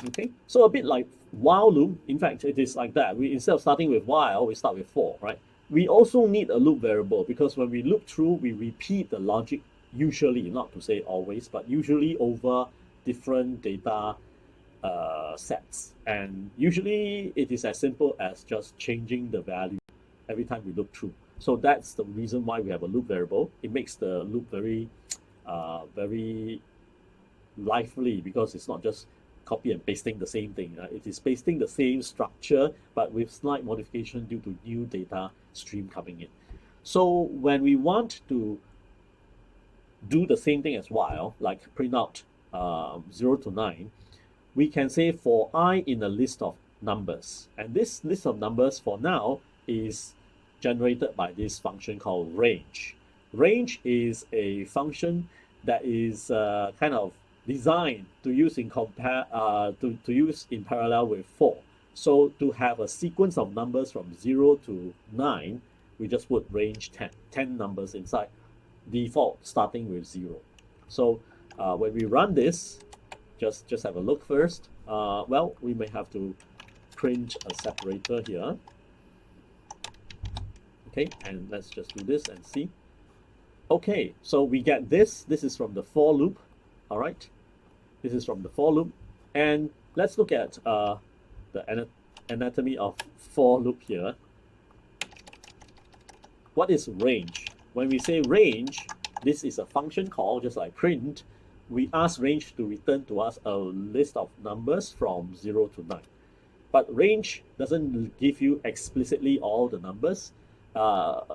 Okay, so a bit like while loop. In fact, it is like that. We instead of starting with while, we start with for, right? We also need a loop variable because when we loop through, we repeat the logic usually, not to say always, but usually over different data sets. And usually it is as simple as just changing the value every time we loop through. So that's the reason why we have a loop variable. It makes the loop very lively because it's not just copy and pasting the same thing. It is pasting the same structure but with slight modification due to new data stream coming in. So when we want to do the same thing as while, like print out 0 to 9, we can say for I in a list of numbers. And this list of numbers for now is generated by this function called range. Range is a function that is kind of designed to use in to use in parallel with for. So to have a sequence of numbers from 0 to 9, we just put range 10 numbers inside, default starting with 0. So when we run this, just have a look first. Well, we may have to print a separator here. Okay, and let's just do this and see. Okay, so we get this. This is from the for loop. All right, this is from the for loop. And let's look at the anatomy of for loop here. What is range? When we say range, this is a function call, just like print. We ask range to return to us a list of numbers from 0 to 9. But range doesn't give you explicitly all the numbers.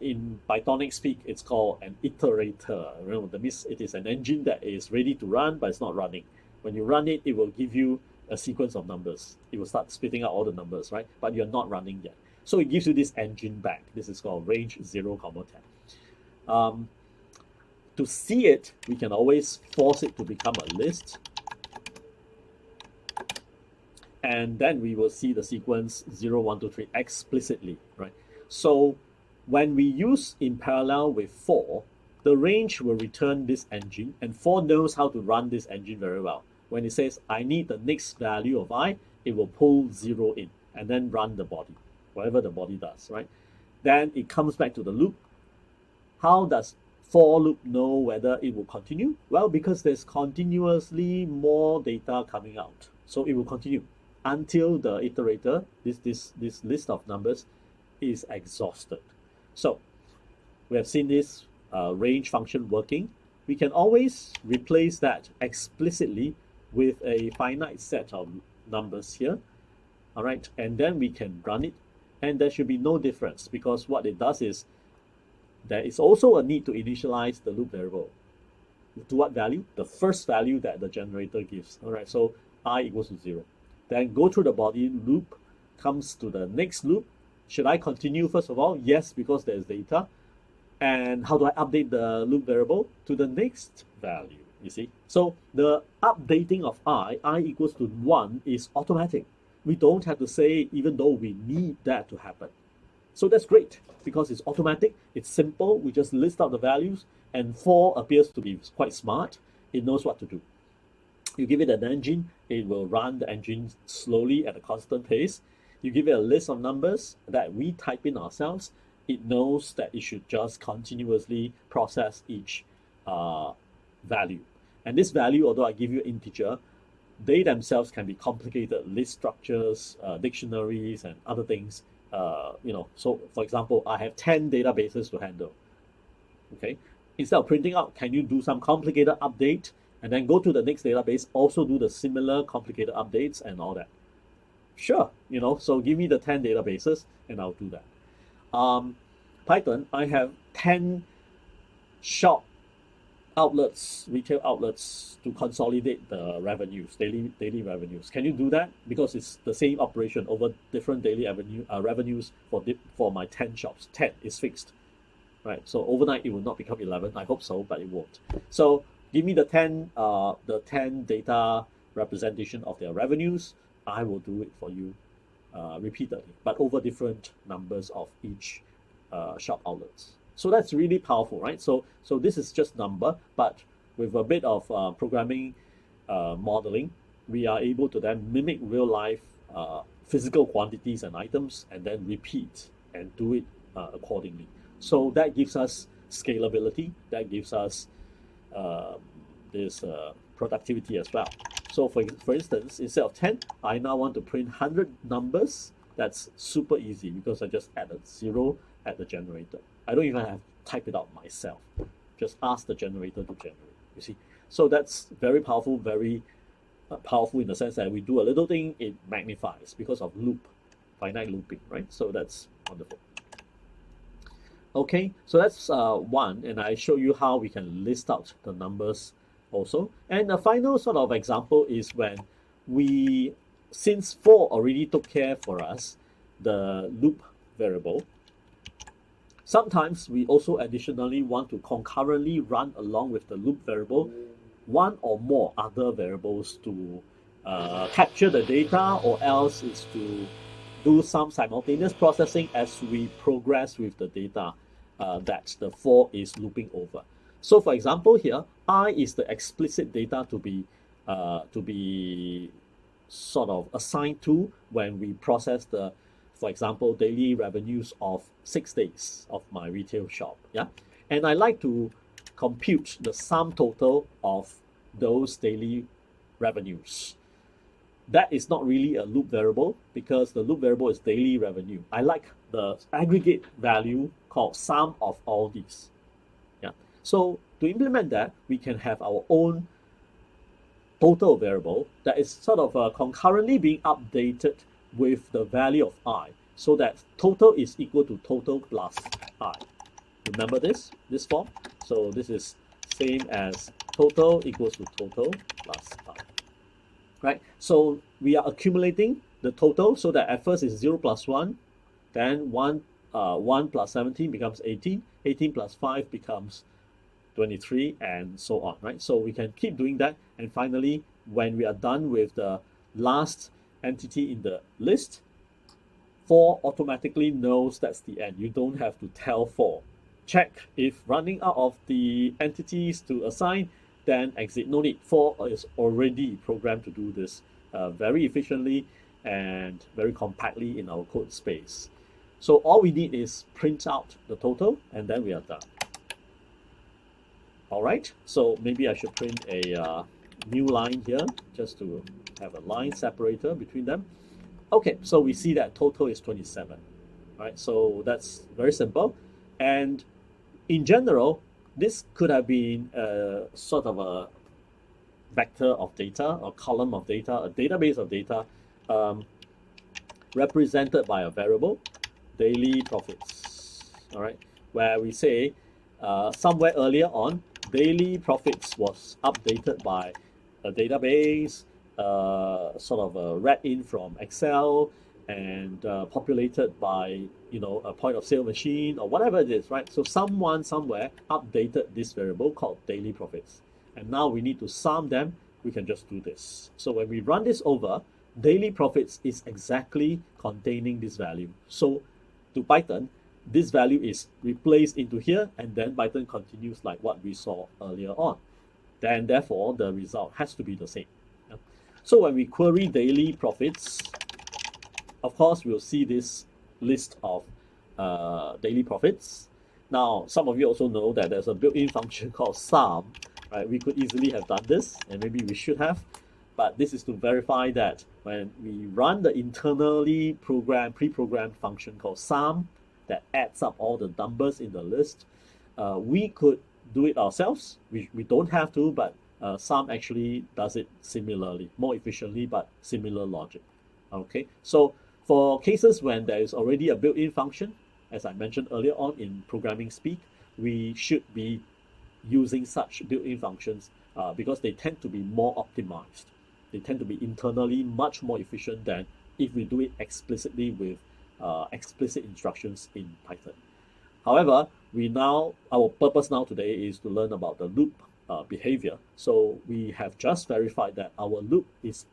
In Pythonic speak, it's called an iterator. Remember, that means it is an engine that is ready to run, but it's not running. When you run it, it will give you a sequence of numbers. It will start spitting out all the numbers, right? But you're not running yet. So it gives you this engine back. This is called range 0, 10. To see it, we can always force it to become a list. And then we will see the sequence 0, 1, 2, 3 explicitly, right? So when we use in parallel with for, the range will return this engine, and for knows how to run this engine very well. When it says, I need the next value of I, it will pull 0 in and then run the body, whatever the body does, right? Then it comes back to the loop. How does for loop know whether it will continue? Well, because there's continuously more data coming out. So it will continue until the iterator, this list of numbers, is exhausted. So we have seen this range function working. We can always replace that explicitly with a finite set of numbers here. All right, and then we can run it, and there should be no difference because what it does is there is also a need to initialize the loop variable. To what value? The first value that the generator gives. All right, so I equals to 0. Then go through the body loop, comes to the next loop. Should I continue first of all? Yes, because there's data. And how do I update the loop variable? To the next value, you see? So the updating of I equals to 1 is automatic. We don't have to say, even though we need that to happen. So that's great because it's automatic, it's simple, we just list out the values, and for appears to be quite smart. It knows what to do. You give it an engine, it will run the engine slowly at a constant pace. You give it a list of numbers that we type in ourselves, it knows that it should just continuously process each value. And this value, although I give you integer, they themselves can be complicated list structures, dictionaries, and other things. So for example, I have 10 databases to handle. Okay, instead of printing out, can you do some complicated update and then go to the next database, also do the similar complicated updates and all that? Sure, so give me the 10 databases and I'll do that. Python, I have 10 shop outlets, retail outlets to consolidate the revenues, daily revenues. Can you do that? Because it's the same operation over different daily revenues for my 10 shops. 10 is fixed, right? So overnight it will not become 11. I hope so, but it won't. So give me the 10 data representation of their revenues. I will do it for you repeatedly, but over different numbers of each shop outlets. So that's really powerful, right? So this is just number, but with a bit of programming modeling, we are able to then mimic real life physical quantities and items and then repeat and do it accordingly. So that gives us scalability, that gives us uh, this productivity as well. So for instance, instead of 10, I now want to print 100 numbers. That's super easy because I just add a 0 at the generator. I don't even have to type it out myself. Just ask the generator to generate, you see. So that's very powerful, very powerful in the sense that we do a little thing, it magnifies because of loop, finite looping, right? So that's wonderful. Okay, so that's one, and I show you how we can list out the numbers also. And the final sort of example is when we, since 4 already took care for us, the loop variable, sometimes we also additionally want to concurrently run along with the loop variable one or more other variables to capture the data, or else is to do some simultaneous processing as we progress with the data that the 4 is looping over. So for example here, I is the explicit data to be sort of assigned to when we process the, for example, daily revenues of 6 days of my retail shop. Yeah, and I like to compute the sum total of those daily revenues. That is not really a loop variable because the loop variable is daily revenue. I like the aggregate value called sum of all these. Yeah. So to implement that, we can have our own total variable that is sort of concurrently being updated with the value of I, so that total is equal to total plus I. Remember this form? So this is same as total equals to total plus I. Right? So we are accumulating the total so that at first is 0 plus 1, then 1 plus 17 becomes 18, 18 plus 5 becomes 23, and so on, right? So we can keep doing that, and finally, when we are done with the last entity in the list, 4 automatically knows that's the end. You don't have to tell 4. Check if running out of the entities to assign, then exit. No need. 4 is already programmed to do this very efficiently and very compactly in our code space. So all we need is print out the total, and then we are done. All right, so maybe I should print a new line here just to have a line separator between them. Okay, so we see that total is 27. All right, so that's very simple. And in general, this could have been a sort of a vector of data, or column of data, a database of data represented by a variable, daily profits. All right, where we say somewhere earlier on, daily profits was updated by a database, sort of read in from Excel, and populated by a point of sale machine or whatever it is, right? So someone somewhere updated this variable called daily profits, and now we need to sum them. We can just do this. So when we run this over, daily profits is exactly containing this value. So to Python, this value is replaced into here, and then Python continues like what we saw earlier on. Then therefore the result has to be the same. Yeah? So when we query daily profits, of course we'll see this list of daily profits. Now some of you also know that there's a built-in function called sum, right? We could easily have done this, and maybe we should have, but this is to verify that when we run the internally pre-programmed function called sum that adds up all the numbers in the list, we could do it ourselves. We don't have to, but sum actually does it similarly, more efficiently, but similar logic. Okay, so for cases when there is already a built-in function, as I mentioned earlier on in programming speak, we should be using such built-in functions because they tend to be more optimized. They tend to be internally much more efficient than if we do it explicitly with explicit instructions in Python. However, our purpose now today is to learn about the loop behavior. So we have just verified that our loop is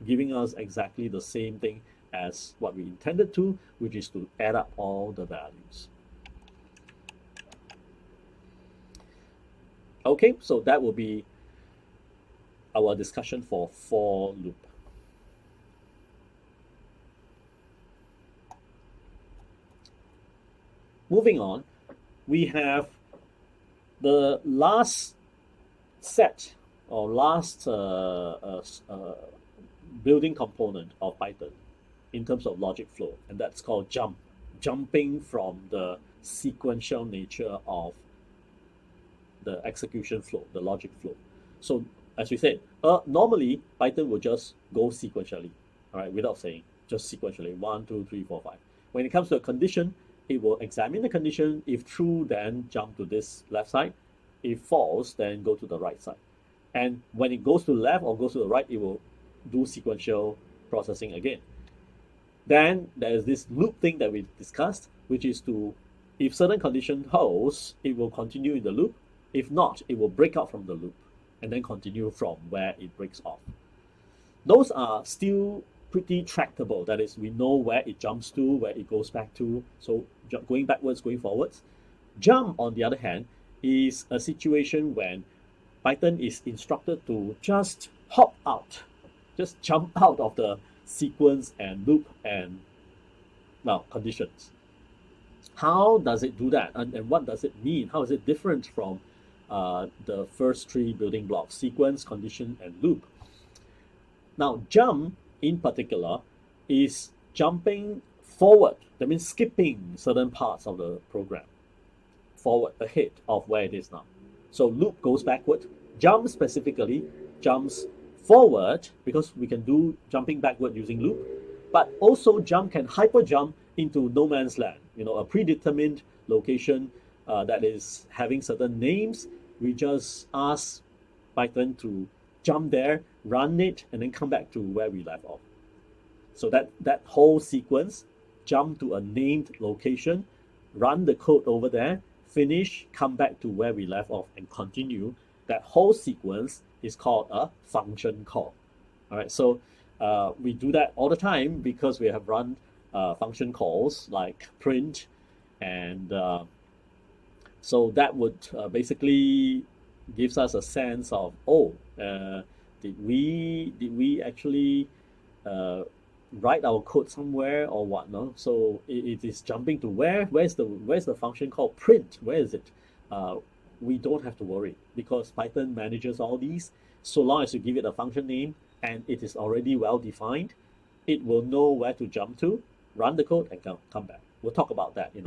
giving us exactly the same thing as what we intended to, which is to add up all the values. Okay, so that will be our discussion for for loop. Moving on, we have the last set or last building component of Python in terms of logic flow, and that's called jump, jumping from the sequential nature of the execution flow, the logic flow. So as we said, normally Python will just go sequentially, all right, without saying, just sequentially, 1, 2, 3, 4, 5. When it comes to a condition, it will examine the condition. If true, then jump to this left side. If false, then go to the right side. And when it goes to the left or goes to the right, it will do sequential processing again. Then there's this loop thing that we discussed, which is to, if certain condition holds, it will continue in the loop. If not, it will break out from the loop and then continue from where it breaks off. Those are still pretty tractable. That is, we know where it jumps to, where it goes back to. So going backwards, going forwards. Jump, on the other hand, is a situation when Python is instructed to just hop out, just jump out of the sequence and loop and, well, conditions. How does it do that? And what does it mean? How is it different from the first three building blocks, sequence, condition, and loop? Now, jump in particular is jumping forward. That means skipping certain parts of the program forward, ahead of where it is now. So loop goes backward. Jump specifically jumps forward, because we can do jumping backward using loop, but also jump can hyper jump into no man's land, a predetermined location that is having certain names. We just ask Python to jump there, run it, and then come back to where we left off. So that whole sequence, jump to a named location, run the code over there, finish, come back to where we left off, and continue. That whole sequence is called a function call. All right, so we do that all the time because we have run function calls like print, and so that would basically gives us a sense of, did we actually write our code somewhere or what? No, so it is jumping to where? Where's the function called print? Where is it? We don't have to worry because Python manages all these. So long as you give it a function name and it is already well defined, it will know where to jump to, run the code, and come back. We'll talk about that in